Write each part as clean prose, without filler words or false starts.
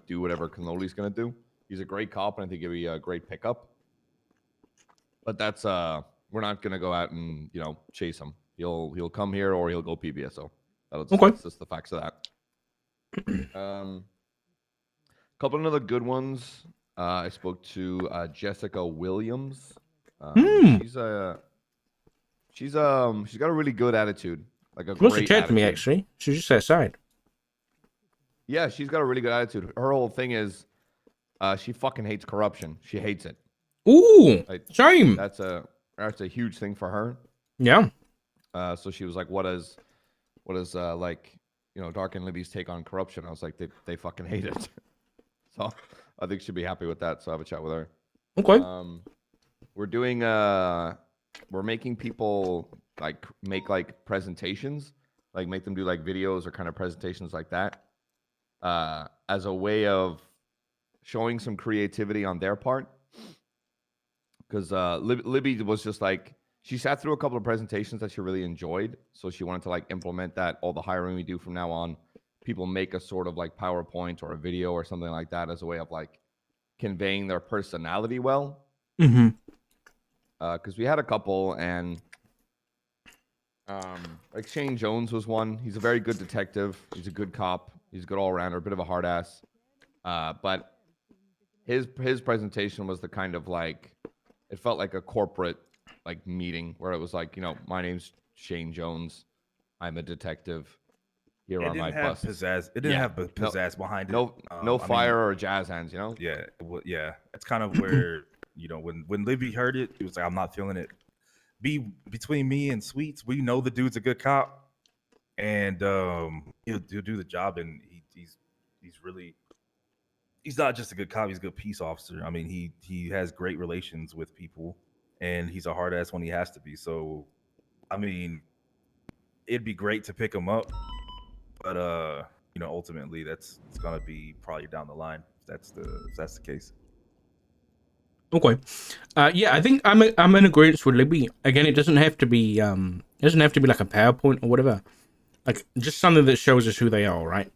do whatever Cannoli's gonna do. He's a great cop, and I think he'll be a great pickup. But that's we're not gonna go out and chase him. He'll come here or he'll go PBSO. That's just the facts of that. Couple of other good ones. I spoke to Jessica Williams. She's got a really good attitude. Like a Wants great to chat attitude. to me actually. She's just outside. Yeah, she's got a really good attitude. Her whole thing is she fucking hates corruption. She hates it. Ooh, same. That's a huge thing for her. Yeah. So she was like, what is like, Dark and Libby's take on corruption? I was like, they fucking hate it. So I think she'll be happy with that. So I have a chat with her. Okay. We're doing we're making people make presentations, make them do videos or kind of presentations like that, as a way of showing some creativity on their part. Because Libby was just she sat through a couple of presentations that she really enjoyed, so she wanted to implement that. All the hiring we do from now on, people make a sort of PowerPoint or a video or something like that as a way of conveying their personality well. Mm-hmm. Because we had a couple, and Shane Jones was one. He's a very good detective. He's a good cop. He's a good all-rounder, a bit of a hard ass. But his presentation was the kind of it felt like a corporate meeting where it was my name's Shane Jones. I'm a detective. Here on my bus. Pizzazz. It didn't have pizzazz behind it. No fire or jazz hands, Yeah, yeah. That's kind of where when Libby heard it, he was like, "I'm not feeling it." Between me and Sweets, we know the dude's a good cop, and he'll do the job, and he's not just a good cop; he's a good peace officer. I mean, he has great relations with people, and he's a hard ass when he has to be. So, I mean, it'd be great to pick him up. But ultimately, it's gonna be probably down the line if that's the case. Okay. Yeah, I think I'm in agreement with Libby. Again, it doesn't have to be like a PowerPoint or whatever. Just something that shows us who they are, right?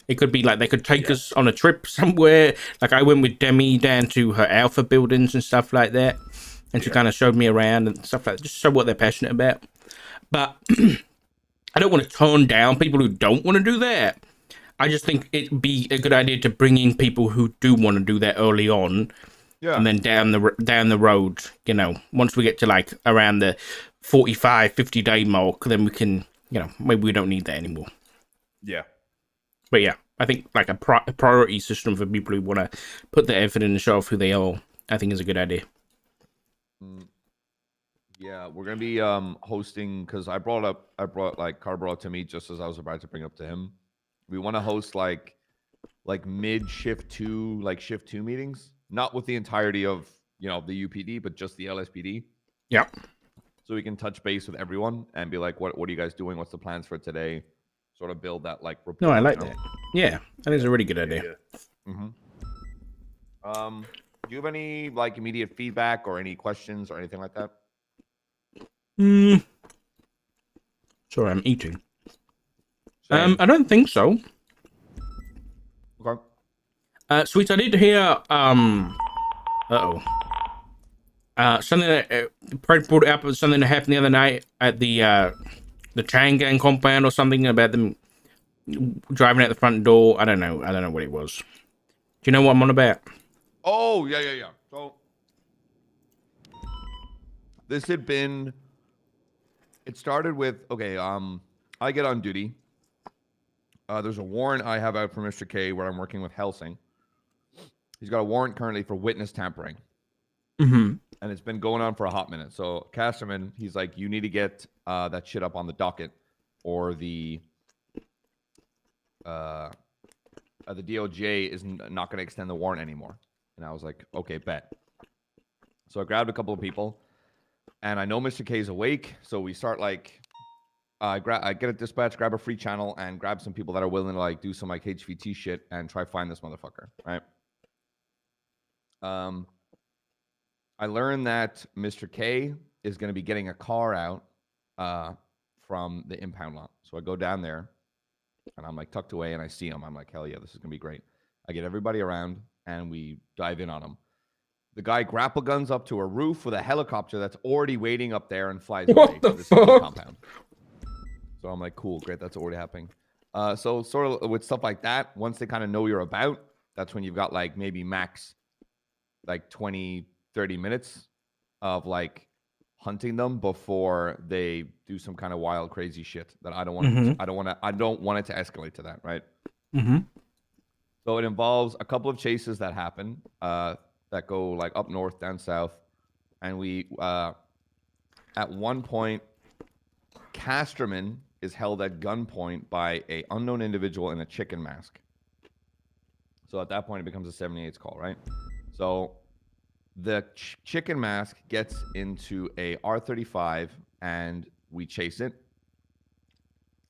It could be they could take us on a trip somewhere. I went with Demi down to her Alpha buildings and stuff like that, and she kind of showed me around and stuff like that, just show what they're passionate about. But I don't want to turn down people who don't want to do that. I just think it'd be a good idea to bring in people who do want to do that early on. Yeah. And then down the road, once we get to around the 45, 50 day mark, then we can, maybe we don't need that anymore. Yeah. But yeah, I think a priority system for people who want to put the effort in and show off who they are, I think is a good idea. Yeah, we're gonna be hosting, because Car brought to me just as I was about to bring up to him. We want to host mid shift two meetings, not with the entirety of the UPD, but just the LSPD. Yeah. So we can touch base with everyone and be like, what are you guys doing? What's the plans for today? Sort of build that rapport. No, I like that. Yeah, I think it's a really good idea. Mm-hmm. Do you have any immediate feedback or any questions or anything like that? Sorry, I'm eating. Same. I don't think so. Okay. Sweet, I did hear something that Fred brought up, something that happened the other night at the Chang Gang compound or something about them driving out the front door. I don't know what it was. Do you know what I'm on about? Oh, yeah. So this had been. It started with, I get on duty. There's a warrant I have out for Mr. K where I'm working with Helsing. He's got a warrant currently for witness tampering. Mm-hmm. And it's been going on for a hot minute. So Casterman, he's like, you need to get that shit up on the docket, or the DOJ is not going to extend the warrant anymore. And I was like, okay, bet. So I grabbed a couple of people. And I know Mr. K is awake, so we start I get a dispatch, grab a free channel, and grab some people that are willing to do some HVT shit and try find this motherfucker, right? I learned that Mr. K is going to be getting a car out from the impound lot. So I go down there, and I'm tucked away, and I see him. I'm like, hell yeah, this is going to be great. I get everybody around, and we dive in on them. The guy grapple guns up to a roof with a helicopter that's already waiting up there and flies away What the to the CG fuck? compound. So I'm like, cool, great, that's already happening. So sort of with stuff like that, once they kind of know you're about, that's when you've got like maybe max like 20, 30 minutes of like hunting them before they do some kind of wild, crazy shit that I don't want. Mm-hmm. I don't want it to escalate to that, right? Mm-hmm. So it involves a couple of chases that happen that go like up north, down south, and we at one point, Casterman is held at gunpoint by a unknown individual in a chicken mask. So at that point, it becomes a 78's call, right? So the chicken mask gets into a R35 and we chase it.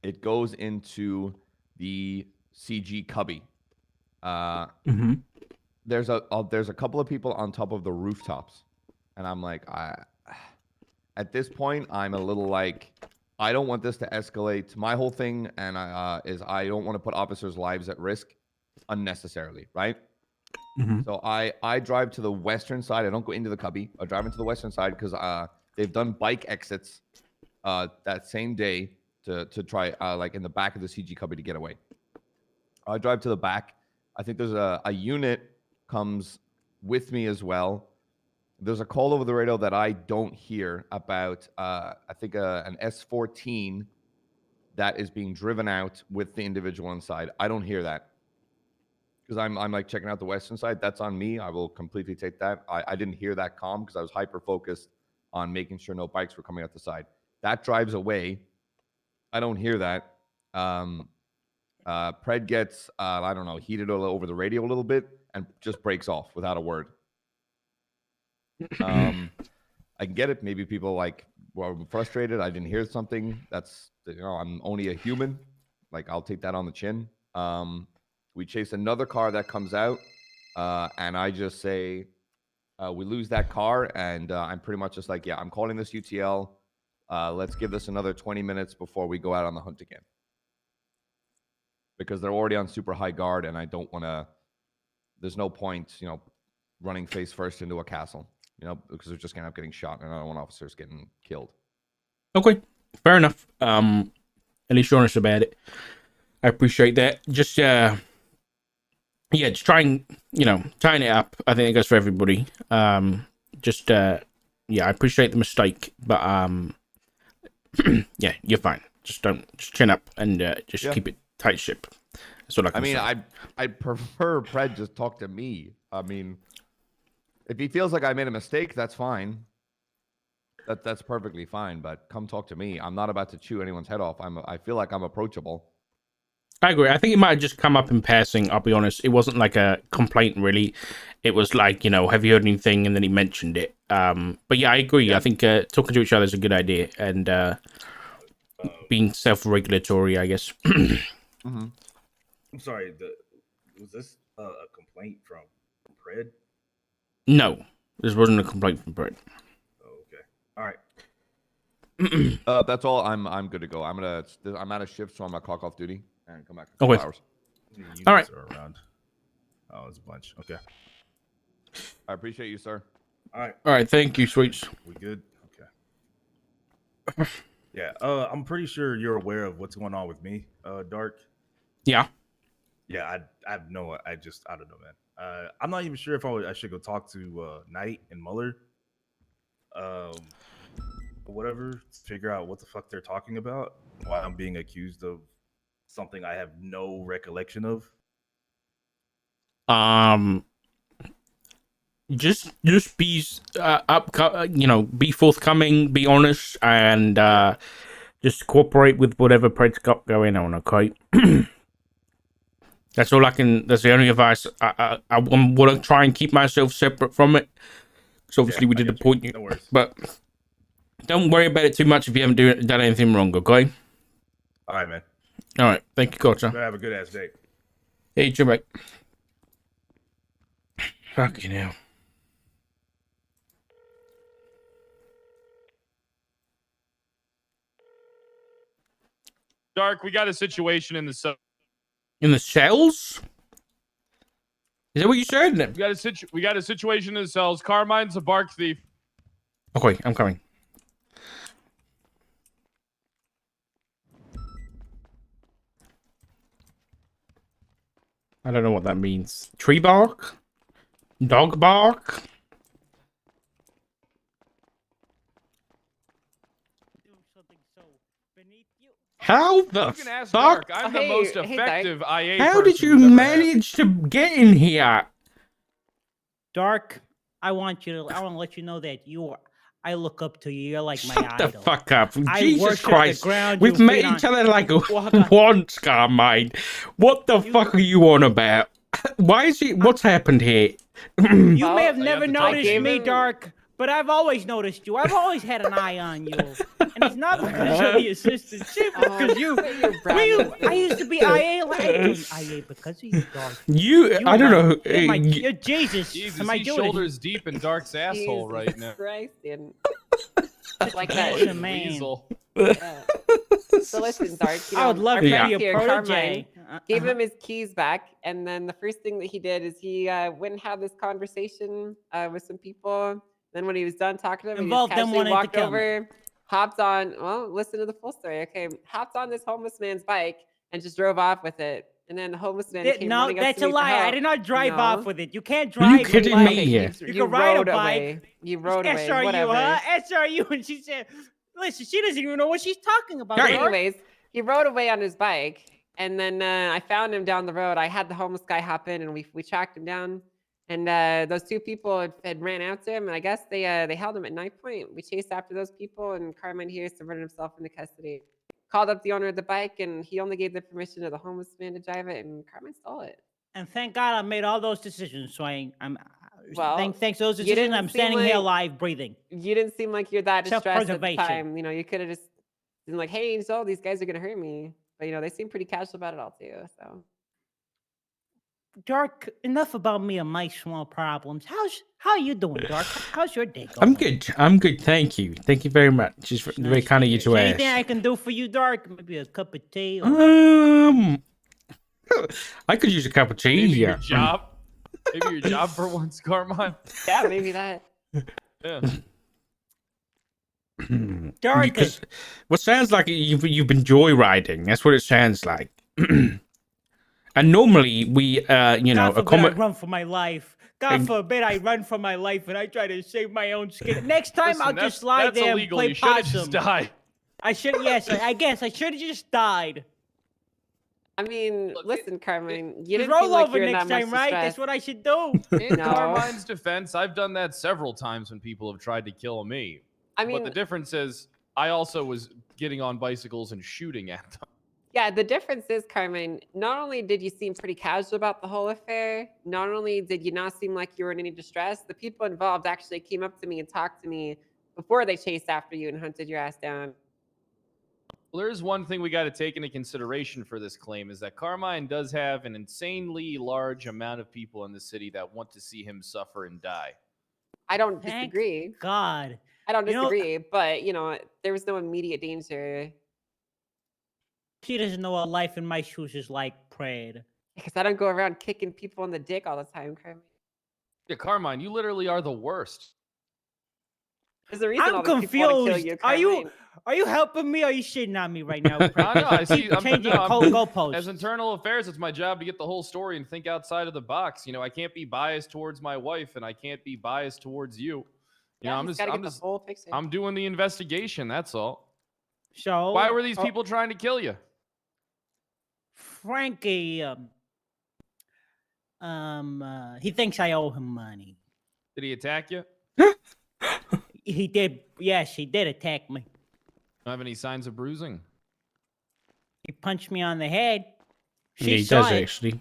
It goes into the CG cubby. Mm-hmm. There's a couple of people on top of the rooftops, and I'm like, at this point, I'm a little like, I don't want this to escalate. My whole thing is I don't want to put officers' lives at risk unnecessarily, right? Mm-hmm. So I drive to the western side. I don't go into the cubby. I drive into the western side because they've done bike exits that same day to try like in the back of the CG cubby to get away. I drive to the back. I think there's a unit comes with me as well. There's a call over the radio that I don't hear about, I think an S14 that is being driven out with the individual inside. I don't hear that because I'm like checking out the western side. That's on me. I will completely take that. I didn't hear that comm because I was hyper focused on making sure no bikes were coming out the side. That drives away. I don't hear that. Pred gets, I don't know, heated over the radio a little bit and just breaks off without a word. I get it. Maybe people like were frustrated. I didn't hear something. That's, I'm only a human. Like, I'll take that on the chin. We chase another car that comes out, and I just say, we lose that car, and I'm pretty much just like, yeah, I'm calling this UTL. Let's give this another 20 minutes before we go out on the hunt again. Because they're already on super high guard, and I don't want to, there's no point, running face first into a castle, because they're just going to end up getting shot, and I don't want officers getting killed. Okay, fair enough. At least you're honest about it. I appreciate that. Just just trying, tying it up. I think it goes for everybody. I appreciate the mistake, but yeah, you're fine. Just chin up and keep it tight ship. That's what I can say. I prefer Pred just talk to me. I mean, if he feels like I made a mistake, that's fine. That's perfectly fine. But come talk to me. I'm not about to chew anyone's head off. I feel like I'm approachable. I agree. I think it might have just come up in passing. I'll be honest. It wasn't like a complaint, really. It was like, have you heard anything? And then he mentioned it. But yeah, I agree. Yeah. I think talking to each other is a good idea. And being self-regulatory, I guess. Mm-hmm. I'm sorry. Was this a complaint from Pred? No, this wasn't a complaint from Pred. Oh, okay. All right. That's all. I'm good to go. I'm out of shift, so I'm gonna clock off duty and come back in 4 hours. All right. Are around. Oh, it's a bunch. Okay. I appreciate you, sir. All right. Thank you, sweets. We good? Okay. Yeah. I'm pretty sure you're aware of what's going on with me, Dark. Yeah. Yeah. I don't know, man. I'm not even sure if I should go talk to Knight and Muller. Whatever. Figure out what the fuck they're talking about. Why I'm being accused of something I have no recollection of. Just be be forthcoming, be honest, and just cooperate with whatever Pred's got going on. Okay. That's all I can. That's the only advice. I want to try and keep myself separate from it. So obviously we did appoint you, but don't worry about it too much if you haven't done anything wrong. Okay. All right, man. All right. Thank you, Coach. Have a good ass day. Hey, you mate. Fucking hell. Dark, we got a situation in the cells? Is that what you said? We got a situation in the cells. Carmine's a bark thief. Okay, I'm coming. I don't know what that means. Tree bark? Dog bark? How the You can ask fuck? Dark. I'm the most effective IA How person did you we've ever had. manage to get in here? Dark, I want to let you know that I look up to you. You're like my Shut the idol. fuck up. I Jesus worship the Christ. ground We've you met feet each on. other like Walk once, Carmine. What the fuck are you on about? Why is it? What's happened here? You may have I never have to talk noticed to me, him. Dark, but I've always noticed you. I've always had an eye on you. And it's not because of the assistant chief, because I used to be IA. IA because of you, Dark. I don't know. You're Jesus. Jesus, Am I he's doing it? shoulders deep in Dark's asshole Jesus right now. Christ, dude. Like that. He's a man. Weasel. Yeah. So listen, Dark. You know, I would love our to friend be a here, protege. Carmine, gave him his keys back, and then the first thing that he did is he went and had this conversation with some people. Then when he was done talking to them, he just Involved them casually wanting to walked kill me. over, hopped on. Well, listen to the full story. Okay, hopped on this homeless man's bike and just drove off with it. And then the homeless man came No, running up that's to a me for lie. I help. did not drive No. off with it. You can't Are you drive. kidding a me? bike. Yeah. You can ride a rode bike. away. You rode away. SRU, Whatever. SRU. And she said, listen, she doesn't even know what she's talking about. Right. Dark. Anyways, he rode away on his bike, and then I found him down the road. I had the homeless guy hop in, and we tracked him down. And those two people had ran out to him, and I guess they held him at knife point. We chased after those people, and Carmine here subverted himself into custody. Called up the owner of the bike, and he only gave the permission to the homeless man to drive it, and Carmine stole it. And thank God I made all those decisions. So I'm Well, thanks to those you decisions, didn't I'm seem standing here like- alive, breathing. You didn't seem like you're that distressed at the Self-preservation. time. You know, you could have just been like, "Hey, so these guys are gonna hurt me," but you know, they seem pretty casual about it all too. So. Dark, enough about me and my small problems. How you doing, Dark? How's your day going? I'm good. I'm good. Thank you. Thank you very much. It's very Nice kind of you hear. to Is ask. anything I can do for you, Dark? Maybe a cup of tea? Or... I could use a cup of tea. Maybe Yeah. your job. Maybe your job for once, Carmine. Yeah, maybe that. Yeah. Dark, Because what sounds like you've been joyriding. That's what it sounds like. And normally we, God forbid I run for my life. God forbid I run for my life and I try to save my own skin. Next time Listen, I'll just lie that's there illegal. and You play should have possum. just died. I should, yes, I guess I should have just died. I mean, Look, listen, Carmine, you Just didn't roll seem like over you're in next that time, much right? distress. That's what I should do. In No. Carmine's defense, I've done that several times when people have tried to kill me. I mean, But the difference is, I also was getting on bicycles and shooting at them. yeah, the difference is, Carmine, not only did you seem pretty casual about the whole affair, not only did you not seem like you were in any distress, the people involved actually came up to me and talked to me before they chased after you and hunted your ass down. Well, there's one thing we got to take into consideration for this claim is that Carmine does have an insanely large amount of people in the city that want to see him suffer and die. I don't Thank disagree. God. I don't You know- disagree, but, you know, there was no immediate danger She doesn't know what life in my shoes is like, prayed. because I don't go around kicking people in the dick all the time, Carmine. Yeah, Carmine, you literally are the worst. There's a reason I'm all these people wanna kill confused. Are you helping me or are you shitting on me right now? No, I see. Keep changing goalposts. As internal affairs, it's my job to get the whole story and think outside of the box. You know, I can't be biased towards my wife, and I can't be biased towards you. You Yeah, know, he's gotta get the full picture. I'm doing the investigation. That's all. So Why were these people trying to kill you? Frankie, he thinks I owe him money. Did he attack you? He did. Yes, he did attack me. Don't have any signs of bruising? He punched me on the head. Yeah, She he saw does it. actually.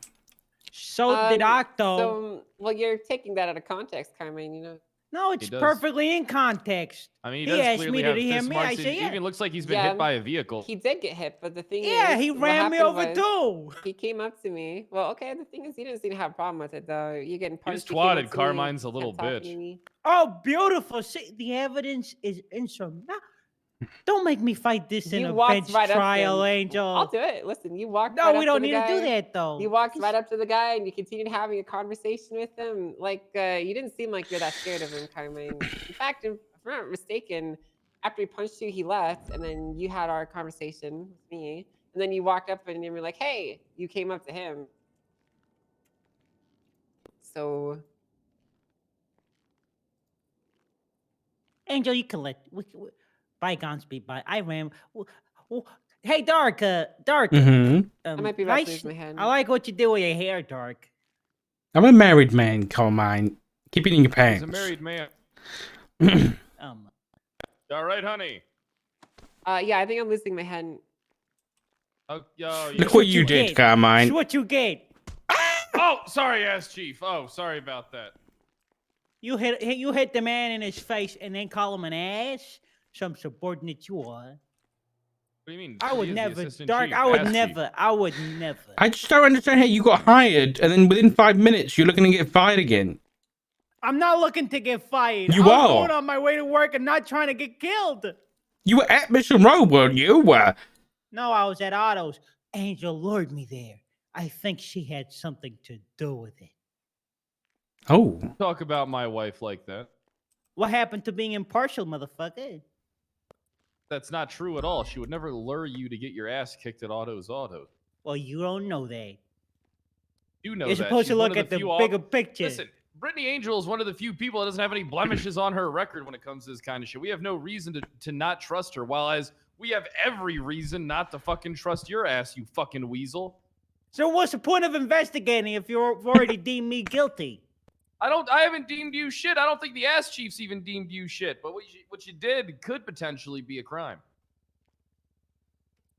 So did Octo. So, well, you're taking that out of context, Carmine. You know, No, it's does. perfectly in context. I mean, He he does asked clearly me, have did he hear fist me? marks. I It say, yeah. even looks like he's been Yeah, hit by a vehicle. he did get hit, but the thing Yeah, is, he what ran me happened over was too. He came up to me. Well, okay, the thing is, you didn't seem to have a problem with it, though. You're getting He punched. just he came up twatted to me, Carmine's a kept little talking bitch. to me. Oh, beautiful. See, the evidence is insurmountable. Don't make me fight this in You a walked bench right up to trial, him. Angel. I'll do it. Listen, you walked. No, right we up don't to the need to do guy. that though. You walked right up to the guy and you continued having a conversation with him. Like you didn't seem like you're that scared of him, Carmine. In fact, if I'm not mistaken, after he punched you, he left, and then you had our conversation with me, and then you walked up and you were like, "Hey," you came up to him. So Angel, you can let bygones be by. I ran. Hey, Dark. Dark. Mm-hmm. I might be about to nice. lose my head. I like what you do with your hair, Dark. I'm a married man, Carmine. Keep it in your He's pants. a married man. Um, All right, honey. Yeah, I think I'm losing my head. Oh, yeah. Look what you did, get. Carmine. It's what you get. Oh, sorry, ass chief. Oh, sorry about that. You hit the man in his face and then call him an ass. Some subordinate you are. What do you mean? I He would is the never, assistant Dark. chief, I would ass chief. never. I would never. I just don't understand how you got hired, and then within 5 minutes, you're looking to get fired again. I'm not looking to get fired. You I was are. going on my way to work and not trying to get killed. You were at Mission Row, weren't you? No, I was at Otto's. Angel lured me there. I think she had something to do with it. Oh. Talk about my wife like that. What happened to being impartial, motherfucker? That's not true at all. She would never lure you to get your ass kicked at Autos. Well, you don't know that. You know You're that. supposed She's to one look of at the few bigger picture. Listen, Brittany Angel is one of the few people that doesn't have any blemishes on her record when it comes to this kind of shit. We have no reason to not trust her, while as we have every reason not to fucking trust your ass, you fucking weasel. So what's the point of investigating if you've already deemed me guilty? I haven't deemed you shit. I don't think the ass chief's even deemed you shit. But what you did could potentially be a crime.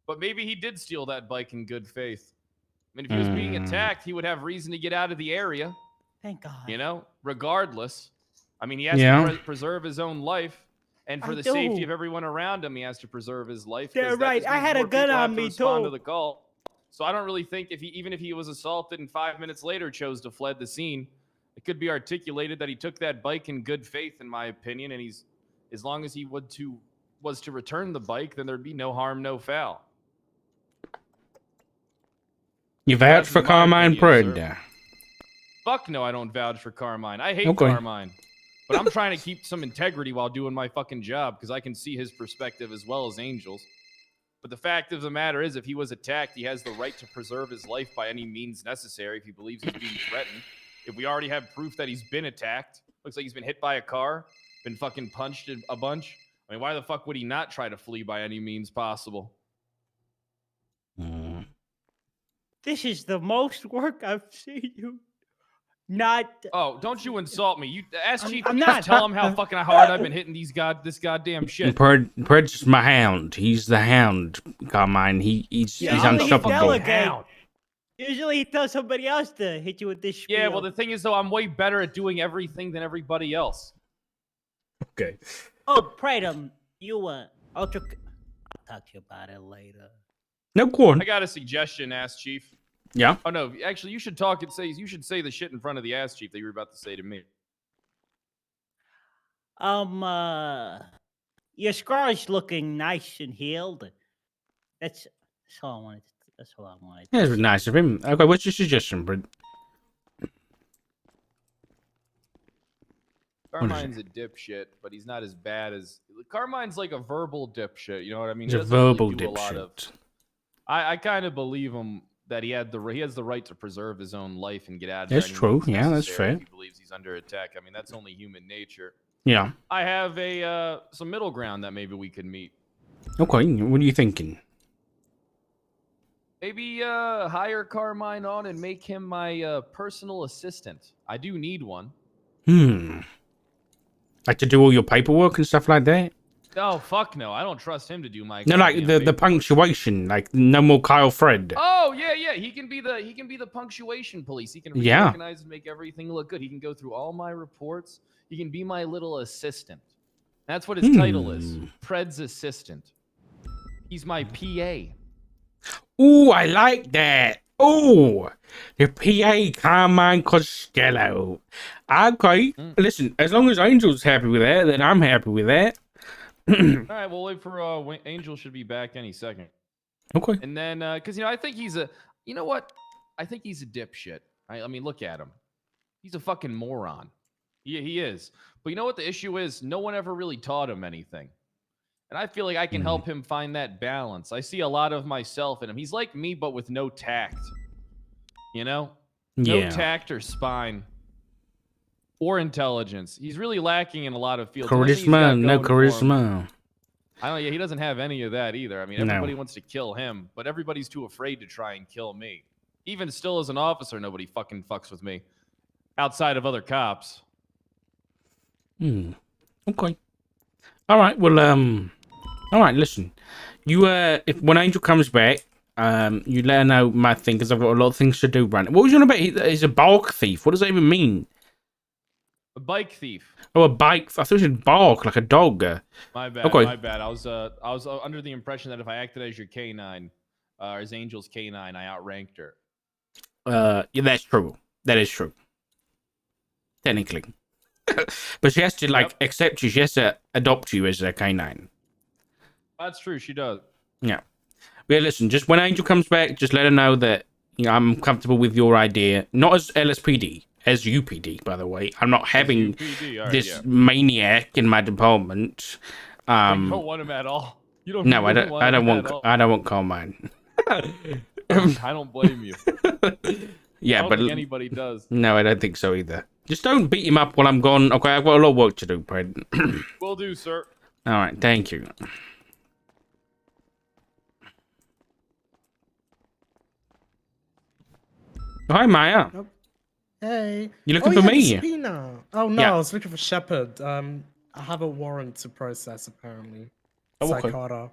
But maybe he did steal that bike in good faith. I mean, if he was being attacked, he would have reason to get out of the area. Thank God. You know, regardless. I mean, he has to preserve his own life. And for the safety of everyone around him, he has to preserve his life. Yeah, right. I had a gun on me, too. To the call. So I don't really think even if he was assaulted and 5 minutes later chose to fled the scene, it could be articulated that he took that bike in good faith, in my opinion. And as long as he was to return the bike, then there'd be no harm, no foul. You vouch for Carmine Pred. Fuck no, I don't vouch for Carmine. I hate Carmine. But I'm trying to keep some integrity while doing my fucking job because I can see his perspective as well as Angel's. But the fact of the matter is, if he was attacked, he has the right to preserve his life by any means necessary if he believes he's being threatened. If we already have proof that he's been attacked, looks like he's been hit by a car, been fucking punched a bunch. I mean, why the fuck would he not try to flee by any means possible? This is the most work I've seen you. Not. Oh, don't you insult me. You ask Chief. I'm you not. Just tell him how fucking hard I've been hitting this goddamn shit. Pred's my hound. He's the hound, Carmine. He's unstoppable. Usually he tells somebody else to hit you with this spiel. Yeah, well, the thing is, though, I'm way better at doing everything than everybody else. Okay. Oh, Pred, I'll talk to you about it later. No, go on. I got a suggestion, Ass Chief. Yeah? Oh, no, actually, you should say the shit in front of the Ass Chief that you were about to say to me. Your scar's looking nice and healed. That's all I wanted. That's all I wanted. Yeah, it was nice of him. Okay, what's your suggestion, Pred? Carmine's a dipshit, but he's not as bad as... Carmine's like a verbal dipshit, you know what I mean? He's a verbal dipshit. I kind of believe him that he has the right to preserve his own life and get out of there. That's true. Yeah, that's fair. If he believes he's under attack. I mean, that's only human nature. Yeah. I have some middle ground that maybe we could meet. Okay, what are you thinking? Maybe hire Carmine on and make him my personal assistant. I do need one. Like to do all your paperwork and stuff like that? Oh, fuck no. I don't trust him to do my... No, like the punctuation. Like, no more Kyle Fred. Oh, yeah. He can be the punctuation police. He can reorganize and make everything look good. He can go through all my reports. He can be my little assistant. That's what his title is. Pred's assistant. He's my PA. Ooh, I like that. Ooh, the PA Carmine Costello. Okay, listen, as long as Angel's happy with that, then I'm happy with that. All right, we'll wait for Angel should be back any second. Okay. And then, because I think he's a, you know what? I think he's a dipshit. I mean, look at him. He's a fucking moron. Yeah, he is. But you know what the issue is? No one ever really taught him anything. And I feel like I can help him find that balance. I see a lot of myself in him. He's like me, but with no tact. No tact or spine or intelligence. He's really lacking in a lot of fields. Charisma, no charisma. He doesn't have any of that either. I mean, everybody wants to kill him, but everybody's too afraid to try and kill me. Even still as an officer, nobody fucking fucks with me. Outside of other cops. Okay. All right. Well, all right. Listen, you if when Angel comes back, you let her know my thing because I've got a lot of things to do. Right. What was you on about? He's a bark thief. What does that even mean? A bike thief. Oh, a bike. I thought you said bark like a dog. My bad. Okay. My bad. I was under the impression that if I acted as your canine, as Angel's canine, I outranked her. Yeah, that's true. That is true. Technically. But she has to accept you. She has to adopt you as a canine. That's true. She does. Yeah. Yeah, listen, just when Angel comes back, just let her know that I'm comfortable with your idea. Not as LSPD, as UPD, by the way. I'm not having this maniac in my department. You don't want him at all. You don't. No, I don't want Carmine. I don't blame you. Yeah, I don't think anybody does. No, I don't think so either. Just don't beat him up while I'm gone. Okay, I've got a lot of work to do, Brad. Will do, sir. All right, thank you. Hi, Maya. Oh, hey. You looking for me? Subpoena. Oh no, I was looking for Shepard. I have a warrant to process apparently. Oh, okay. Carter.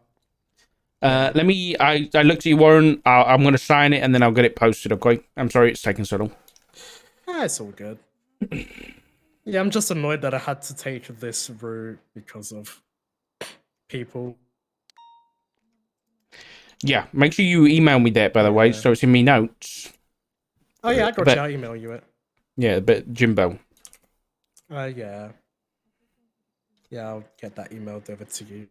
Let me. I looked at your warrant. I'm gonna sign it and then I'll get it posted. Okay. I'm sorry it's taking so long. It's all good. Yeah, I'm just annoyed that I had to take this route because of people. Yeah, make sure you email me that, by the way, so it's in me notes. Oh yeah, I got you. I'll email you it. Yeah, but Jimbo. Yeah. Yeah, I'll get that emailed over to you.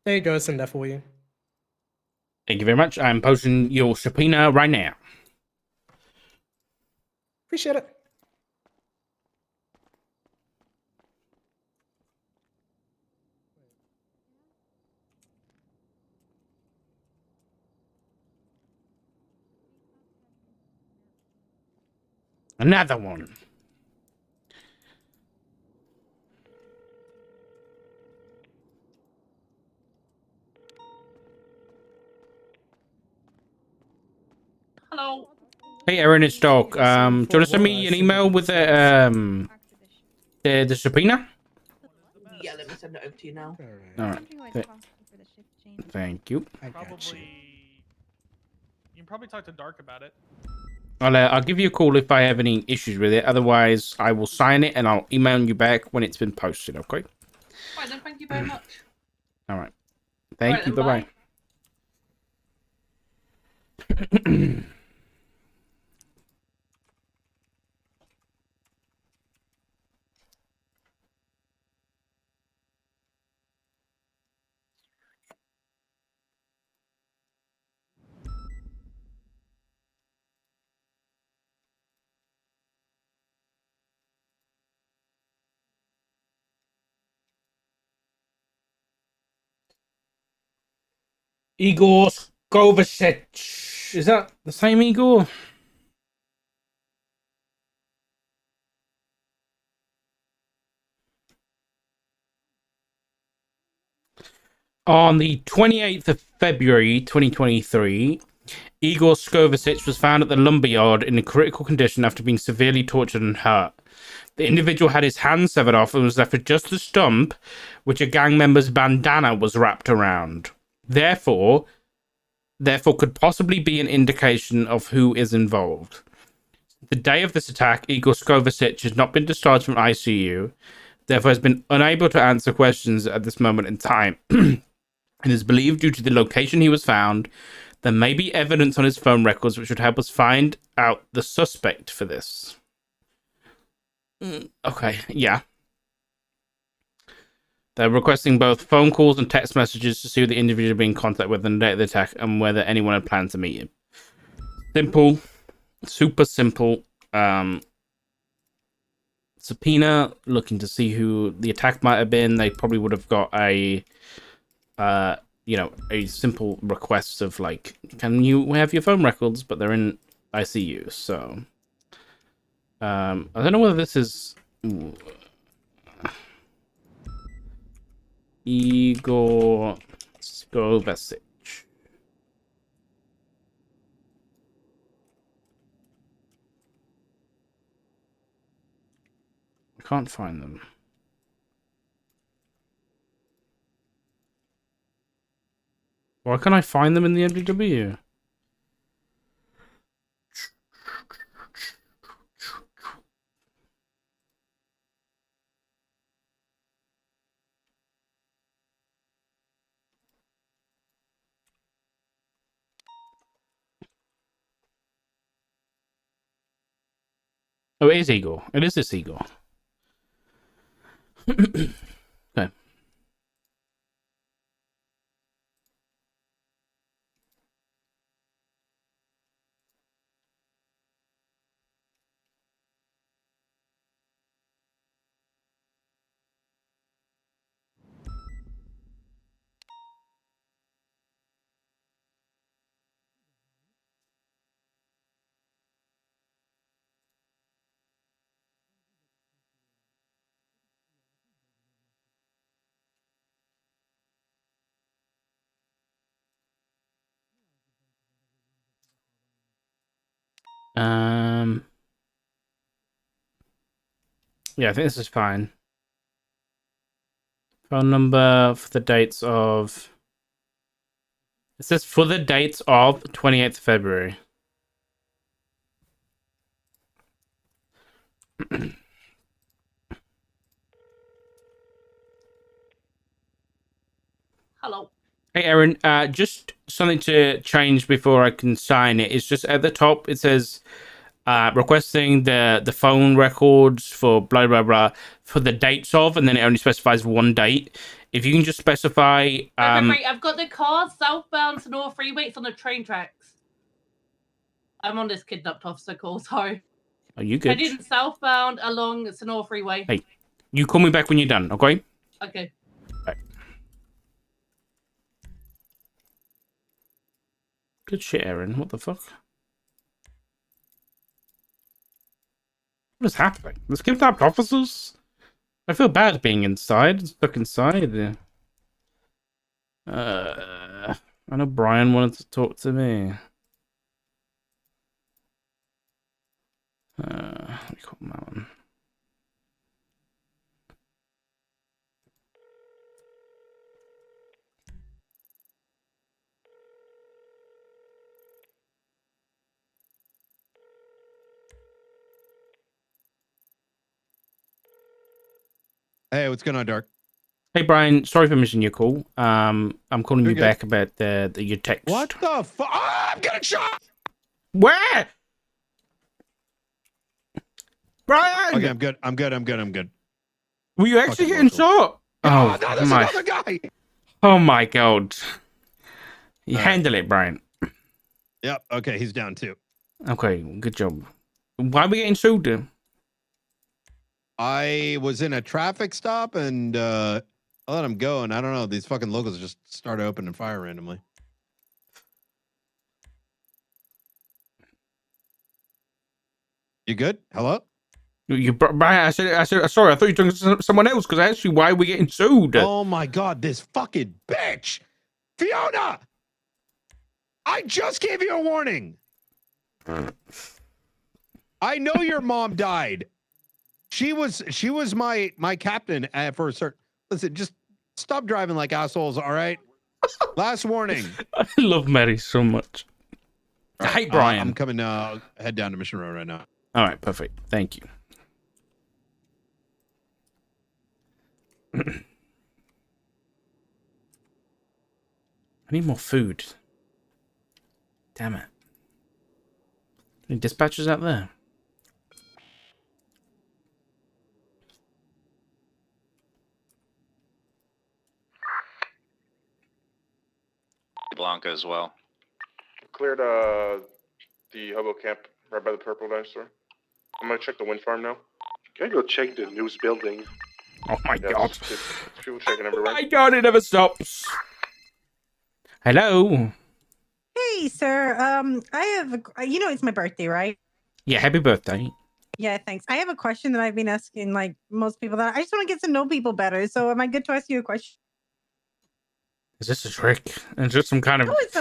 There you go, send that for you. Thank you very much. I'm posting your subpoena right now. Appreciate it. Another one. Hello. Hey, Aaron, it's Doc. Do you want to send me an email with the subpoena? Yeah, let me send it over to you now. All right. Thank you. You can probably talk to Dark about it. I'll give you a call if I have any issues with it. Otherwise, I will sign it and I'll email you back when it's been posted. Okay. All right, then. Thank you very much. All right. Thank you. Bye bye. Igor Kovacic. Is that the same Igor? On the 28th of February 2023, Igor Skovicic was found at the lumberyard in a critical condition after being severely tortured and hurt. The individual had his hand severed off and was left with just a stump, which a gang member's bandana was wrapped around. Therefore could possibly be an indication of who is involved. The day of this attack, Igor Skovicic has not been discharged from ICU, therefore has been unable to answer questions at this moment in time. It is believed due to the location he was found, there may be evidence on his phone records which would help us find out the suspect for this. Okay, yeah. They're requesting both phone calls and text messages to see who the individual being in contact with on the day of the attack and whether anyone had planned to meet him. Simple. Super simple. Subpoena, looking to see who the attack might have been. They probably would have got a simple request of like, can you have your phone records? But they're in ICU, so I don't know whether this is Igor Skovicic. I can't find them. Why can't I find them in the MDW? Oh, it is Igor. It is this Igor. Okay. Yeah, I think this is fine. Phone number for the dates of... It says for the dates of 28th February. Hello. Hey, Aaron, just something to change before I can sign it. It's just at the top, it says requesting the phone records for blah, blah, blah, for the dates of, and then it only specifies one date. If you can just specify... Right, I've got the car southbound Sonora Freeway. It's on the train tracks. I'm on this kidnapped officer call, sorry. Are you good? Heading southbound along Sonora Freeway. Hey, you call me back when you're done, okay? Okay. Right. Good shit, Aaron. What the fuck? What is happening? There's kidnapped officers? I feel bad being inside. Stuck inside. I know Brian wanted to talk to me. Let me call him that one. Hey, what's going on, Dark? Hey Brian, sorry for missing your call. I'm calling You're you good. back about your text. What the fuck? Oh, I'm getting shot! Where? Brian! Okay, I'm good. I'm good. Were you actually Fucking getting local. shot? Oh, no, there's my! another guy! Oh my god! You All right. handle it, Brian. Yep, okay, he's down too. Okay, good job. Why are we getting sued? I was in a traffic stop and I let him go, and I don't know, these fucking locals just started opening fire randomly. You good? Hello? Brian, I said, sorry, I thought you were talking to someone else because I asked you why we're getting sued. Oh my God, this fucking bitch. Fiona! I just gave you a warning. I know your mom died. She was my captain for a certain. Listen, just stop driving like assholes, all right? Last warning. I love Mary so much. I hate Brian. I'm coming head down to Mission Road right now. All right, perfect. Thank you. I need more food. Damn it. Any dispatchers out there? Blanca as well. Cleared the hobo camp right by the purple dinosaur. I'm gonna check the wind farm now. Can I go check the news building? Oh my God. It's people checking everywhere. Oh my God, it never stops. Hello. Hey, sir. I have it's my birthday, right? Yeah, happy birthday. Yeah, thanks. I have a question that I've been asking like most people that I just want to get to know people better. So am I good to ask you a question? Is this a trick? Is this some kind of? No, it's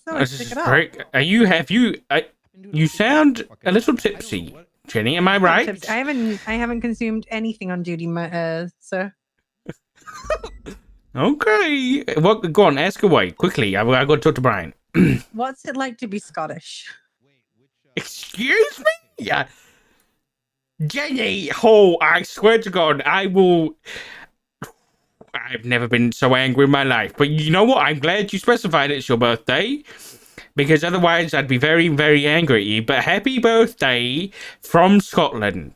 not a trick at all. Trick? You sound a little tipsy, Jenny. Am I right? I haven't consumed anything on duty, sir. Okay. Well, go on. Ask away quickly. I got to talk to Brian. What's it like to be Scottish? Excuse me? Yeah. Jenny, I swear to God, I've never been so angry in my life. But you know what? I'm glad you specified it's your birthday. Because otherwise I'd be very, very angry at you. But happy birthday from Scotland.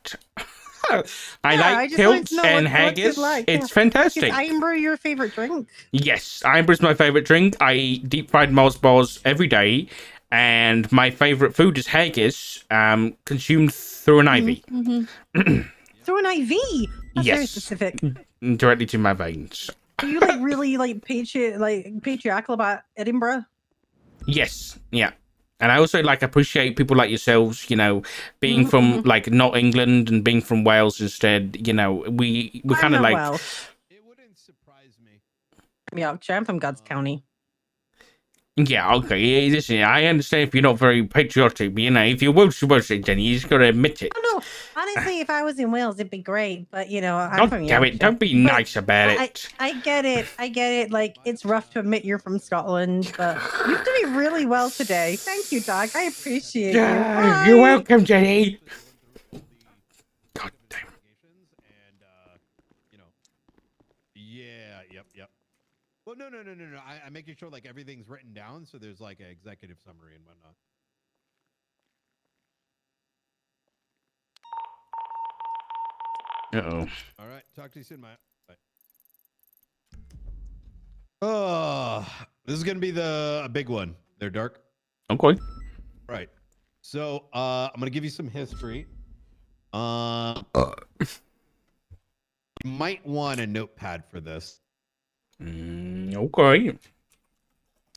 I like kilts and haggis. It's fantastic. Is Imber your favorite drink? Yes, Imber's my favorite drink. I eat deep fried Mars bars every day. And my favorite food is haggis, consumed through an IV. Through an IV? That's yes. very specific. Directly to my veins. Are you like really like patriarchal about Edinburgh? Yes, yeah. And I also appreciate people like yourselves, being from not England and being from Wales instead. We're kind of like Welsh. It wouldn't surprise me. I'm Yorkshire. I'm from God's County. Yeah, okay. Listen, I understand if you're not very patriotic, but if you're Welsh, then you just got to admit it. Oh, no, honestly, if I was in Wales, it'd be great. But I'm from damn Yorkshire. it! Don't be nice about it. I get it. I get it. Like it's rough to admit you're from Scotland, but you've done it really well today. Thank you, Doc. I appreciate you. Bye. You're welcome, Jenny. God damn. Yep. Well, no. I'm making sure everything's written down, so there's an executive summary and whatnot. Uh-oh. All right. Talk to you soon, Maya. Bye. Oh, this is gonna be a big one. They're dark. Okay. Right. So I'm gonna give you some history. You might want a notepad for this. Okay.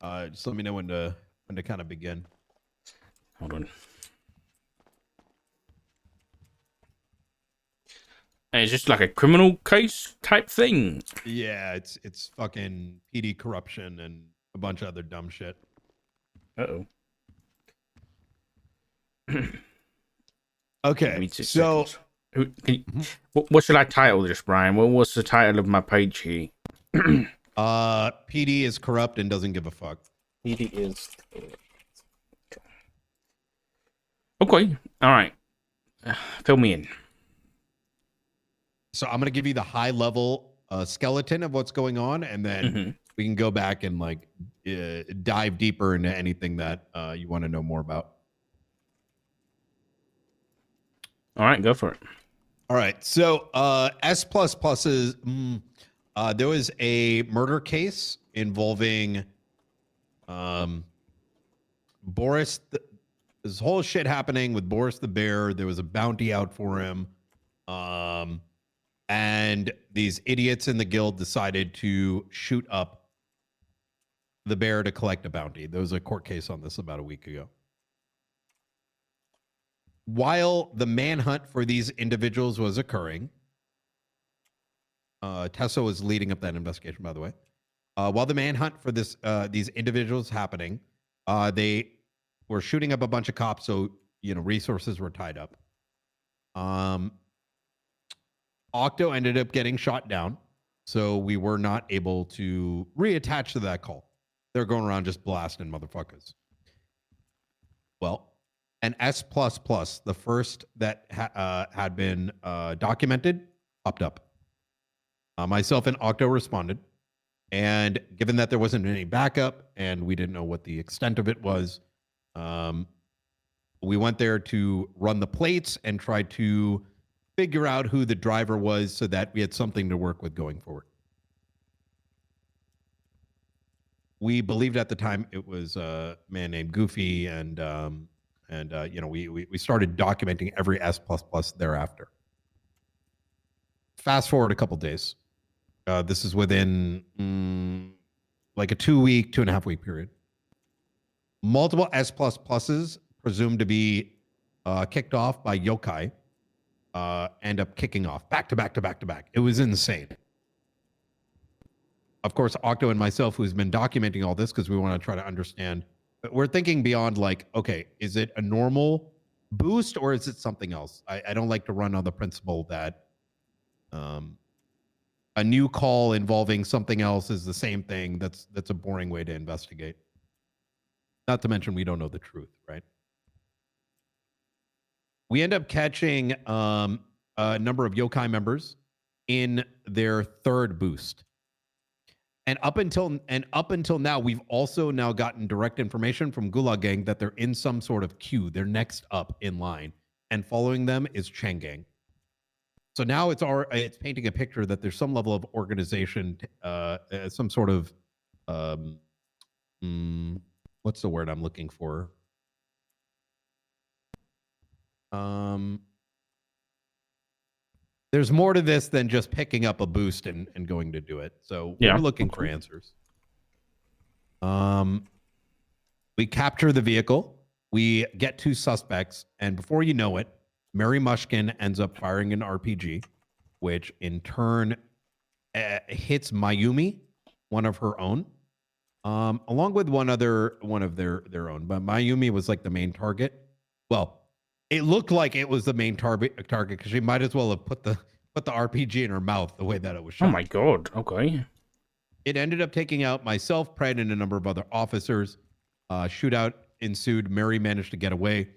Just let me know when to kind of begin. Hold on. It's just like a criminal case type thing. Yeah, it's fucking PD corruption and a bunch of other dumb shit. Uh-oh. Okay, so what should I title this, Brian? What's the title of my page here? PD is corrupt and doesn't give a fuck. PD is okay. All right. Fill me in. So I'm gonna give you the high level skeleton of what's going on, and then we can go back and dive deeper into anything that you want to know more about. All right, go for it. All right. So S++ is there was a murder case involving Boris. This whole shit happening with Boris the Bear. There was a bounty out for him. And these idiots in the guild decided to shoot up the bear to collect a bounty. There was a court case on this about a week ago. while the manhunt for these individuals was occurring, Tessa was leading up that investigation, by the way. While the manhunt for these individuals happening, they were shooting up a bunch of cops, so resources were tied up. Octo ended up getting shot down, so we were not able to reattach to that call. They're going around just blasting motherfuckers. Well, an S++, the first that had been documented, popped up. Myself and Octo responded. And given that there wasn't any backup and we didn't know what the extent of it was, we went there to run the plates and try to figure out who the driver was so that we had something to work with going forward. We believed at the time it was a man named Goofy, and we started documenting every S++ thereafter. Fast forward a couple days. This is within like a 2.5 week period. Multiple S++s presumed to be kicked off by yokai end up kicking off back to back to back to back. It was insane. Of course, Octo and myself, who's been documenting all this because we want to try to understand, but we're thinking beyond like, okay, is it a normal boost or is it something else? I don't like to run on the principle that a new call involving something else is the same thing. That's a boring way to investigate. Not to mention we don't know the truth, right? We end up catching a number of yokai members in their third boost. And up until now, we've also now gotten direct information from Gulag Gang that they're in some sort of queue. They're next up in line, and following them is Chang Gang. So now it's painting a picture that there's some level of organization, some sort of what's the word I'm looking for? There's more to this than just picking up a boost and going to do it. So we're looking for answers. We capture the vehicle. We get 2 suspects. And before you know it, Mary Mushkin ends up firing an RPG, which in turn hits Mayumi, one of her own, along with one of their own. But Mayumi was like the main target. Well, it looked like it was the main target because she might as well have put the RPG in her mouth the way that it was shot. Oh my god! Okay. It ended up taking out myself, Pred, and a number of other officers. Shootout ensued. Mary managed to get away.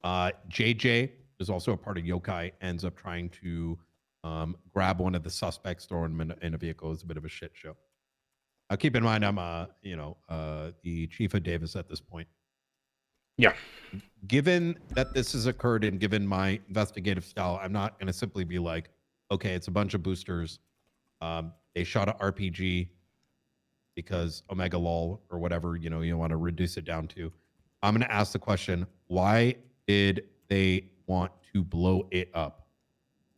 JJ is also a part of Yokai. Ends up trying to grab one of the suspects, throw him in a vehicle. It's a bit of a shit show. Keep in mind, I'm the chief of Davis at this point. Yeah. Given that this has occurred and given my investigative style, I'm not going to simply be like, okay, it's a bunch of boosters. They shot an RPG because Omega lol or whatever, you want to reduce it down to. I'm going to ask the question, why did they want to blow it up?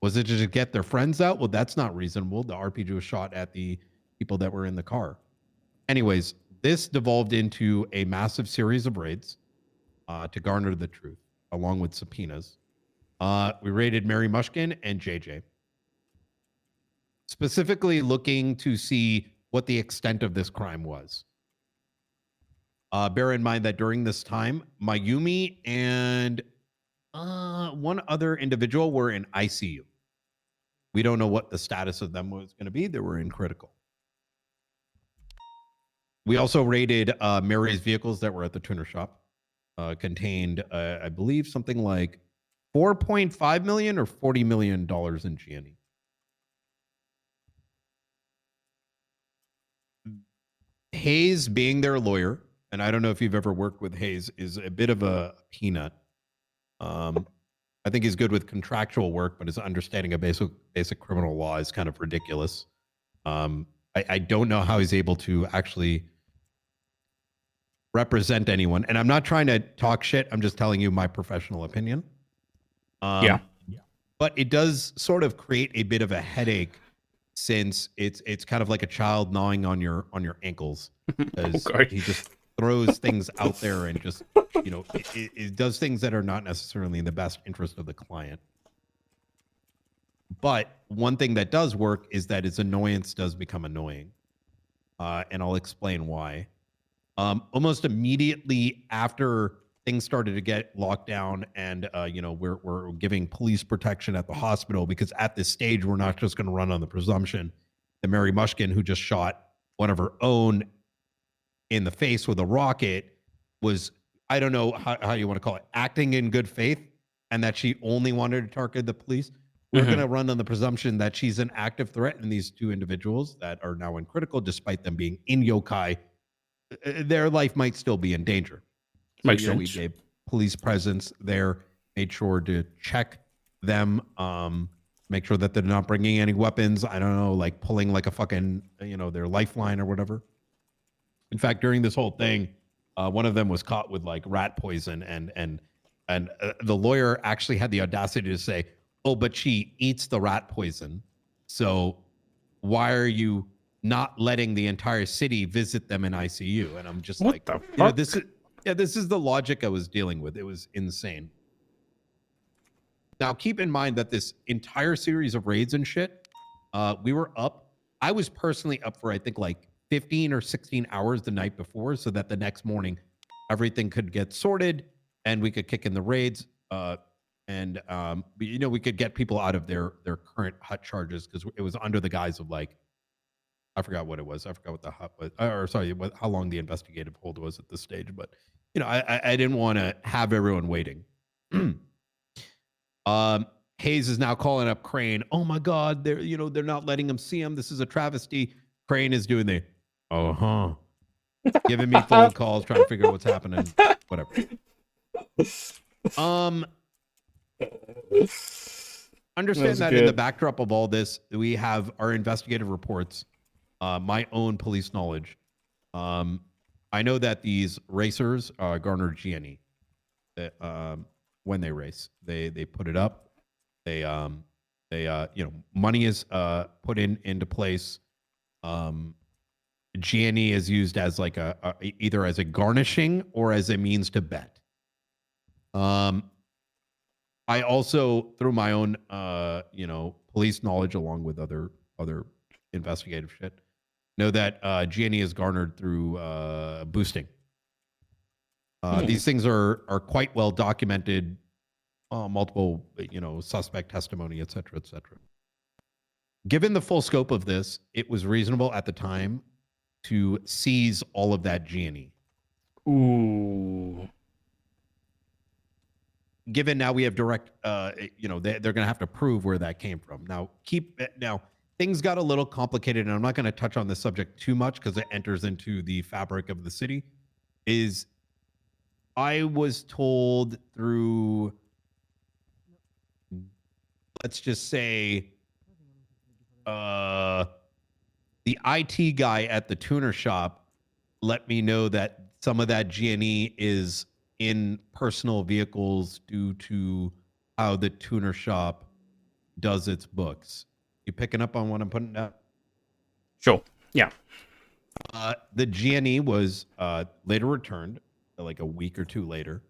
Was it to get their friends out? Well, that's not reasonable. The RPG was shot at the people that were in the car. Anyways, this devolved into a massive series of raids. To garner the truth, along with subpoenas. We raided Mary Mushkin and JJ. Specifically looking to see what the extent of this crime was. Bear in mind that during this time, Mayumi and one other individual were in ICU. We don't know what the status of them was going to be. They were in critical. We also raided Mary's vehicles that were at the tuner shop. Contained, I believe, something like $4.5 million or $40 million in G&E. Hayes, being their lawyer, and I don't know if you've ever worked with Hayes, is a bit of a peanut. I think he's good with contractual work, but his understanding of basic criminal law is kind of ridiculous. I don't know how he's able to actually represent anyone, and I'm not trying to talk shit. I'm just telling you my professional opinion. But it does sort of create a bit of a headache since it's kind of like a child gnawing on your ankles because he just throws things out there and just you know, it does things that are not necessarily in the best interest of the client. But one thing that does work is that its annoyance does become annoying. And I'll explain why. Almost immediately after things started to get locked down and, you know, we're giving police protection at the hospital, because at this stage, we're not just going to run on the presumption that Mary Mushkin, who just shot one of her own in the face with a rocket, was, I don't know how you want to call it, acting in good faith, and that she only wanted to target the police. We're going to run on the presumption that she's an active threat, and these two individuals that are now in critical, despite them being in yokai, their life might still be in danger. So, Makes you know, sense. we gave police presence there, made sure to check them, make sure that they're not bringing any weapons. I don't know, like pulling like a fucking, you know, their lifeline or whatever. In fact, during this whole thing, one of them was caught with like rat poison, and the lawyer actually had the audacity to say, "Oh, but she eats the rat poison. So why are you not letting the entire city visit them in ICU?" And I'm just What like, the you know, fuck? this is the logic I was dealing with. It was insane. Now, keep in mind that this entire series of raids and shit, we were up. I was personally up for, I think, like 15 or 16 hours the night before, so that the next morning everything could get sorted and we could kick in the raids. And you know, we could get people out of their current hut charges, because it was under the guise of like, I forgot what it was. I forgot what the hut was, or sorry, how long the investigative hold was at this stage. But you know, I didn't want to have everyone waiting. Hayes is now calling up Crane. Oh my God, they're not letting him see him. This is a travesty. Crane is doing the giving me phone calls, trying to figure out what's happening. Whatever. Understand that in the backdrop of all this, we have our investigative reports, my own police knowledge. I know that these racers garner G&E when they race. They put it up. They you know, money is put into place. G&E is used as like either as a garnishing or as a means to bet. I also, through my own, you know, police knowledge, along with other investigative shit, know that G&E is garnered through boosting. These things are quite well documented, multiple, you know, suspect testimony, et cetera, et cetera. Given the full scope of this, it was reasonable at the time to seize all of that G&E. Ooh. Given now we have direct, you know, they're going to have to prove where that came from. Now, things got a little complicated, and I'm not going to touch on this subject too much because it enters into the fabric of the city. I was told through, let's just say, the IT guy at the tuner shop let me know that some of that G&E is in personal vehicles due to how the tuner shop does its books. You picking up on what I'm putting down? Sure. Yeah. The G&E was later returned, like a week or two later.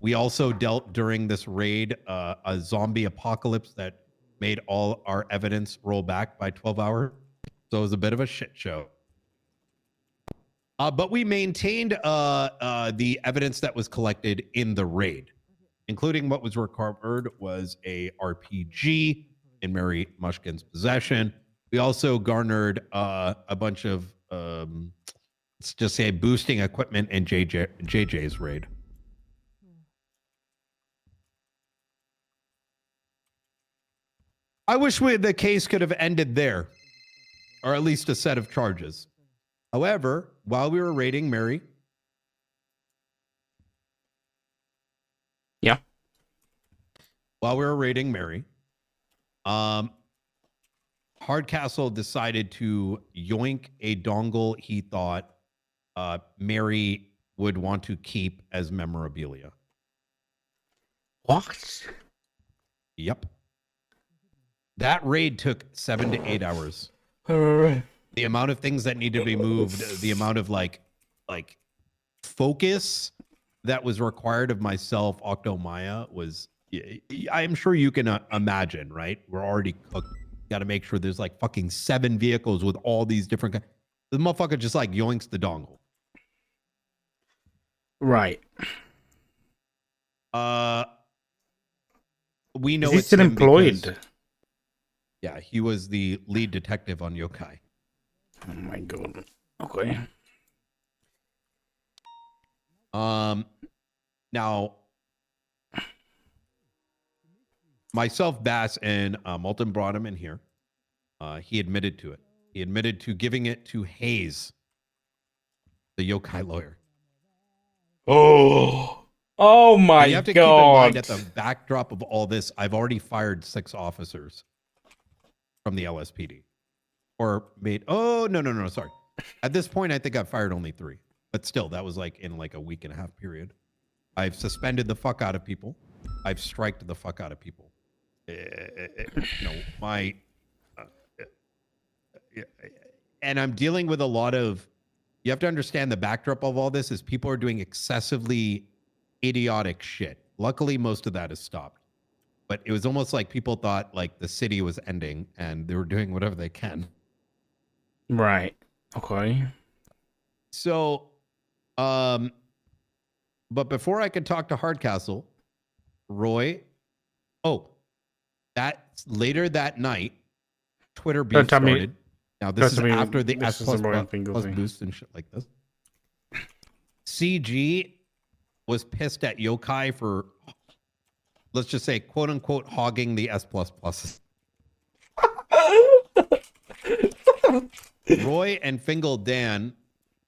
We also dealt during this raid a zombie apocalypse that made all our evidence roll back by 12 hours. So it was a bit of a shit show. But we maintained the evidence that was collected in the raid, including what was recovered was a RPG in Mary Mushkin's possession. We also garnered a bunch of, let's just say, boosting equipment in JJ's raid. I wish the case could have ended there, or at least a set of charges. However, while we were raiding Mary, Hardcastle decided to yoink a dongle he thought Mary would want to keep as memorabilia. What? Yep. That raid took 7 to 8 hours. The amount of things that need to be moved, the amount of like focus that was required of myself, Octomaya, was, I'm sure you can imagine, right? We're already cooked. Got to make sure there's like fucking 7 vehicles with all these different. The motherfucker just like yoinks the dongle. Right. We know Is he it's still him employed? because, yeah, he was the lead detective on Yokai. Oh my god. Okay. Now, myself, Bass, and Molten brought him in here. He admitted to it. He admitted to giving it to Hayes, the Yokai lawyer. Oh my god. You have to keep in mind, at the backdrop of all this, I've already fired 6 officers from the LSPD. Or made, no, sorry. At this point, I think I've fired only 3. But still, that was like in like a week and a half period. I've suspended the fuck out of people. I've striked the fuck out of people. And I'm dealing with a lot of, you have to understand the backdrop of all this is people are doing excessively idiotic shit. Luckily, most of that is stopped. But it was almost like people thought like the city was ending and they were doing whatever they can. Right. Okay. So, but before I could talk to Hardcastle, Roy, later that night, Twitter beef started. Now, this is after the S plus boost and shit like this. CG was pissed at Yokai for, let's just say, quote unquote, hogging the S plus pluses. Roy and Fingal Dan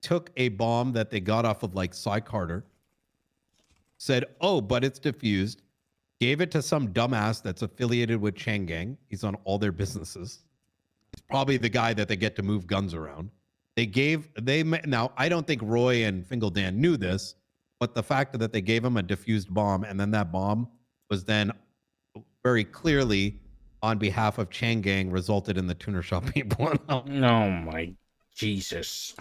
took a bomb that they got off of like Cy Carter, said, oh, but it's diffused, gave it to some dumbass that's affiliated with Chang Gang. He's on all their businesses. He's probably the guy that they get to move guns around. Now, I don't think Roy and Fingal Dan knew this, but the fact that they gave him a diffused bomb and then that bomb was then very clearly on behalf of Chang Gang resulted in the tuner shop being blown up. Oh my Jesus.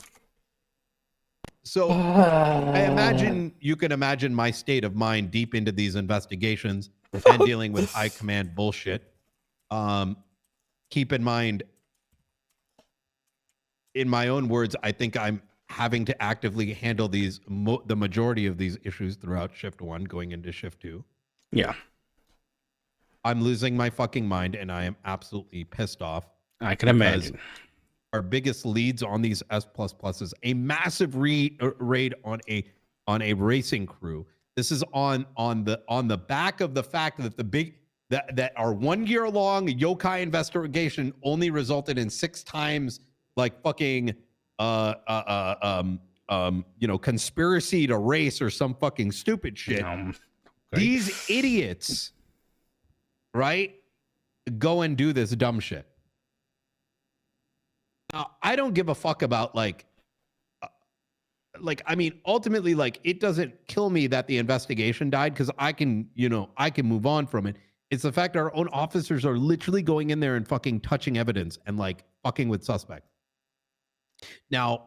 So I imagine you can imagine my state of mind deep into these investigations and dealing with high command bullshit. Keep in mind, in my own words, I think I'm having to actively handle these, the majority of these issues throughout shift 1 going into shift 2. Yeah. I'm losing my fucking mind and I am absolutely pissed off. I can imagine. Our biggest leads on these S++ is a massive raid on a racing crew. This is on the back of the fact that that our 1 year long Yokai investigation only resulted in 6 times like fucking conspiracy to race or some fucking stupid shit. These idiots, right, go and do this dumb shit. Now, I don't give a fuck about ultimately, it doesn't kill me that the investigation died because I can move on from it. It's the fact our own officers are literally going in there and fucking touching evidence and fucking with suspects. Now,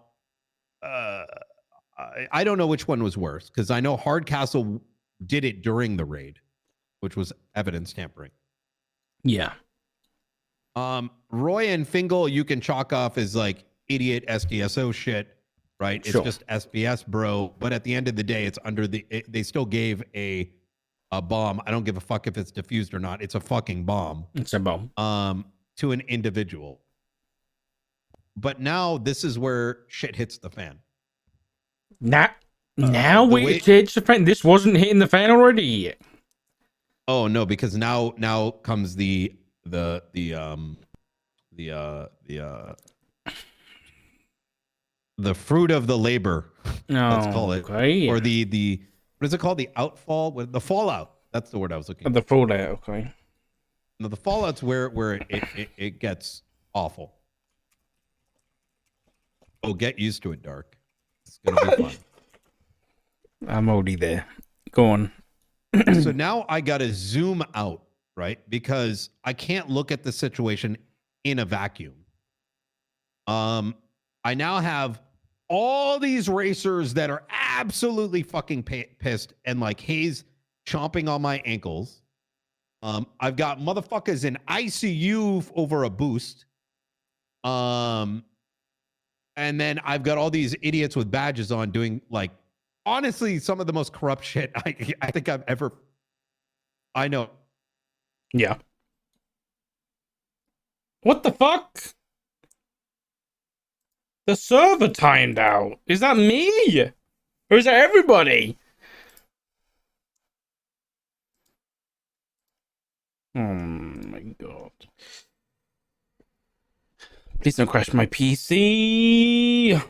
I don't know which one was worse because I know Hardcastle did it during the raid, which was evidence tampering. Yeah. Roy and Fingal, you can chalk off as idiot SDSO shit, right? It's just SBS, bro. But at the end of the day, it's they still gave a bomb. I don't give a fuck if it's diffused or not. It's a fucking bomb. It's a bomb. To an individual. But now this is where shit hits the fan. Now it hits the fan. This wasn't hitting the fan already yet. Oh no, because now comes the fruit of the labor. Let's call it. Okay. Or the what is it called? The outfall, the fallout. That's the word I was looking for. The fallout. Okay. No, the fallout's where it gets awful. Oh, get used to it, Dark. It's gonna be fun. I'm already there. Go on. So now I gotta zoom out, right? Because I can't look at the situation in a vacuum. I now have all these racers that are absolutely fucking pissed, and like Hayes chomping on my ankles. I've got motherfuckers in ICU over a boost. And then I've got all these idiots with badges on doing like, honestly, some of the most corrupt shit I think I've ever. I know. Yeah. What the fuck? The server timed out. Is that me? Or is that everybody? Oh my god. Please don't crash my PC.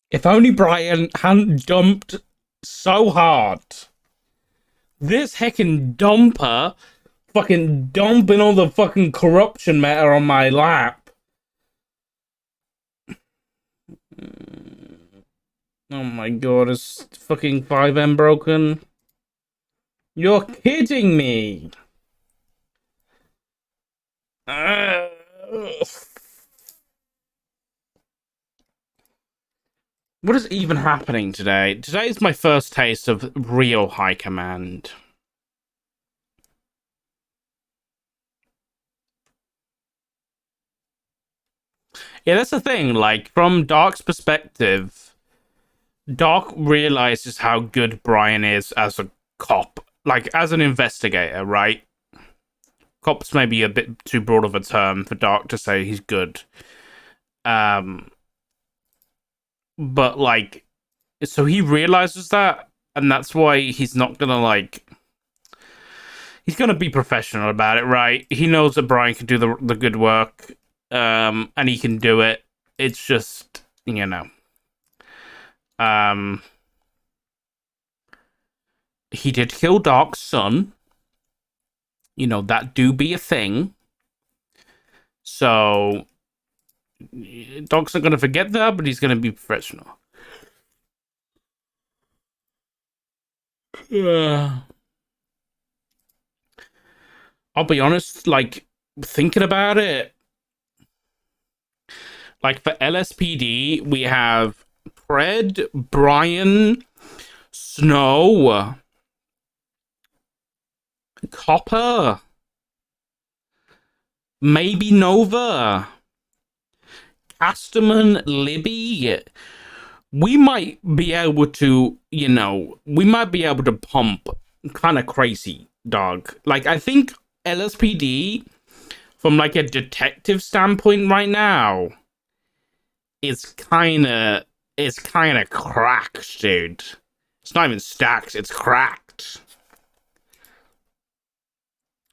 If only Brian hadn't dumped so hard. This heckin' dumper fucking dumping all the fucking corruption matter on my lap. Oh my god, is fucking 5M broken? You're kidding me! What is even happening today? Today is my first taste of real high command. Yeah, that's the thing. Like, from Dark's perspective, Dark realizes how good Brian is as a cop. Like, as an investigator, right? Cop's maybe a bit too broad of a term for Dark to say he's good. But, like, so he realizes that, and that's why he's not gonna, like... He's gonna be professional about it, right? He knows that Brian can do the good work, and he can do it. It's just, you know... he did kill Dark's son. You know, that do be a thing. So... Dark's not going to forget that, but he's going to be professional. I'll be honest, like, thinking about it, like, for LSPD, we have Fred, Brian, Snow, Copper, maybe Nova, Casterman, Libby. We might be able to, you know, we might be able to pump kind of crazy, dog. Like, I think LSPD, from like a detective standpoint right now, is kind of cracked, dude. It's not even stacked, it's cracked.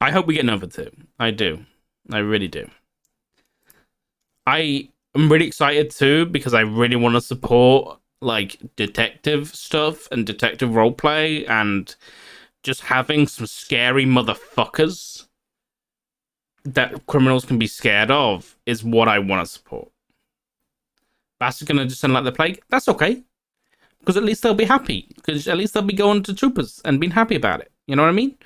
I hope we get Nova 2. I do. I really do. I'm really excited too, because I really want to support like detective stuff and detective roleplay, and just having some scary motherfuckers that criminals can be scared of is what I want to support. Bass is gonna descend like the plague. That's okay, because at least they'll be happy. Because at least they'll be going to troopers and being happy about it. You know what I mean?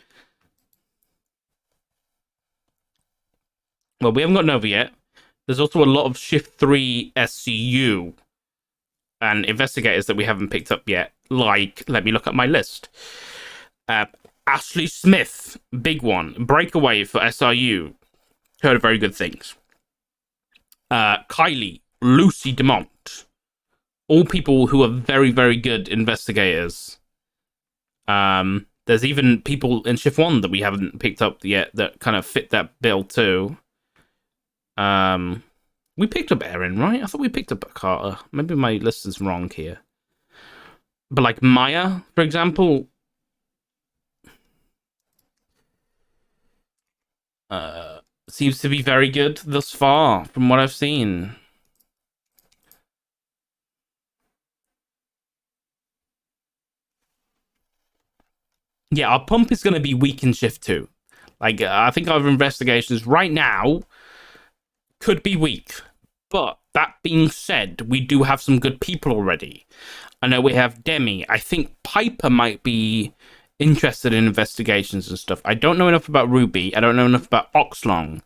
Well, we haven't got Nova yet. There's also a lot of Shift 3 SCU and investigators that we haven't picked up yet. Like, let me look at my list. Ashley Smith, big one. Breakaway for SRU. Heard very good things. Kylie, Lucy DeMont. All people who are very, very good investigators. There's even people in Shift 1 that we haven't picked up yet that kind of fit that bill too. We picked up Erin, right? I thought we picked up Carter. Maybe my list is wrong here. But like Maya, for example, seems to be very good thus far, from what I've seen. Yeah, our pump is going to be weak in shift 2. Like, I think our investigations right now could be weak. But that being said, we do have some good people already. I know we have Demi. I think Piper might be interested in investigations and stuff. I don't know enough about Ruby. I don't know enough about Oxlong.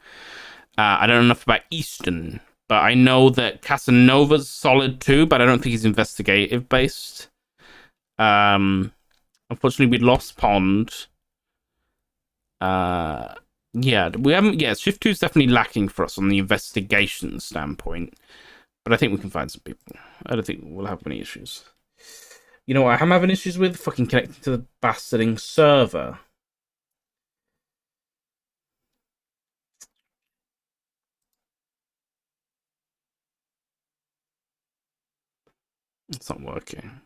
I don't know enough about Easton. But I know that Casanova's solid too, but I don't think he's investigative based. Unfortunately, we lost Pond. Yeah, we haven't. Yeah, Shift 2 is definitely lacking for us on the investigation standpoint. But I think we can find some people. I don't think we'll have any issues. You know what I'm having issues with? Fucking connecting to the bastarding server. It's not working.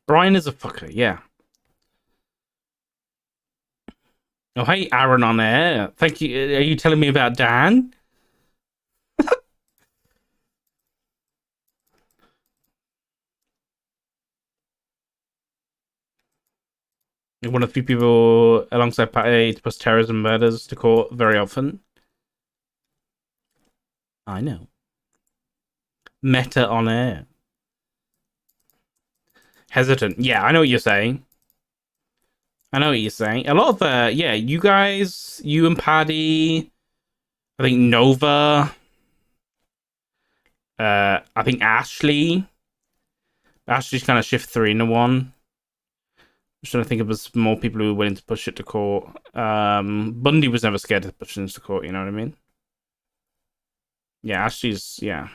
Brian is a fucker, yeah. Oh, hey, Aaron on air. Thank you. Are you telling me about Dan? You're one of the few people alongside Patty to push terrorism murders to court very often. I know. Meta on air. Hesitant. Yeah, I know what you're saying. I know what you're saying. A lot of yeah, you guys, you and Paddy, I think Nova, I think Ashley. Ashley's kind of shift 3 into 1. I'm just trying to think of more people who were willing to push it to court. Bundy was never scared to push things to court, you know what I mean? Yeah, Ashley's, yeah.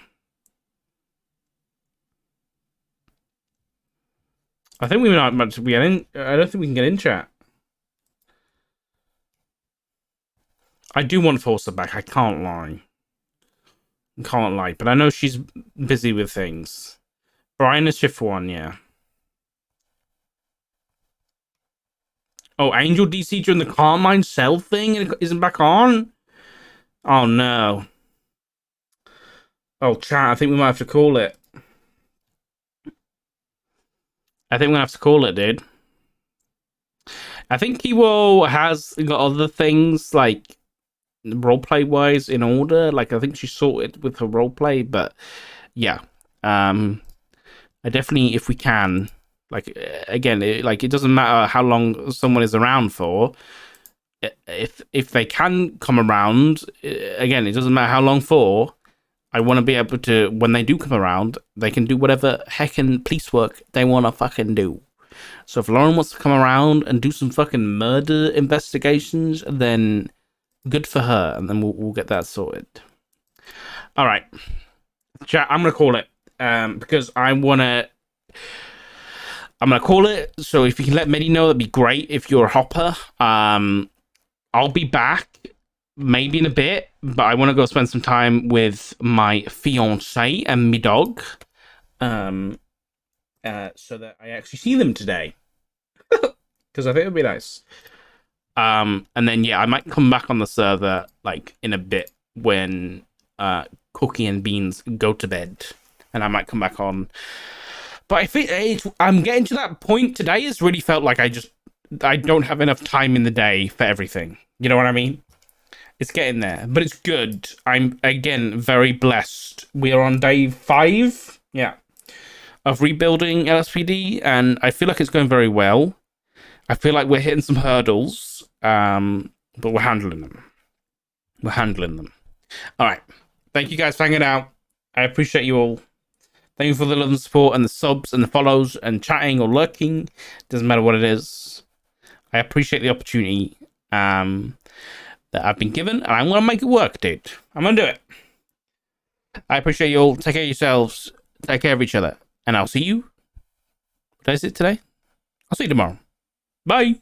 I think we might much be in. I don't think we can get in chat. I do want Forster back. I can't lie. But I know she's busy with things. Brian is shift 1, yeah. Oh, Angel DC during the Carmine Cell thing isn't back on? Oh no. Oh, chat. I think we might have to call it. I think we're gonna have to call it, dude. I think Kiwo has got other things like roleplay wise in order. Like I think she's sorted with her roleplay, but yeah. I definitely, if we can, like again, it doesn't matter how long someone is around for. If they can come around, again, it doesn't matter how long for. I want to be able to, when they do come around, they can do whatever heckin' police work they want to fucking do. So if Lauren wants to come around and do some fucking murder investigations, then good for her, and then we'll get that sorted. All right, chat. I'm gonna call it because I'm gonna call it. So if you can let Medi know, that'd be great. If you're a hopper, I'll be back. Maybe in a bit, but I want to go spend some time with my fiance and my dog, so that I actually see them today, because I think it would be nice. And then yeah, I might come back on the server like in a bit when Cookie and Beans go to bed, and I might come back on. But I think I'm getting to that point today. It's really felt like I don't have enough time in the day for everything. You know what I mean? It's getting there, but it's good. I'm, again, very blessed. We are on day 5, yeah, of rebuilding LSPD, and I feel like it's going very well. I feel like we're hitting some hurdles, but we're handling them. All right. Thank you guys for hanging out. I appreciate you all. Thank you for the love and support and the subs and the follows and chatting or lurking. Doesn't matter what it is. I appreciate the opportunity. That I've been given, and I'm gonna make it work, dude. I'm gonna do it. I appreciate you all. Take care of yourselves. Take care of each other, and I'll see you. What is it today? I'll see you tomorrow. Bye.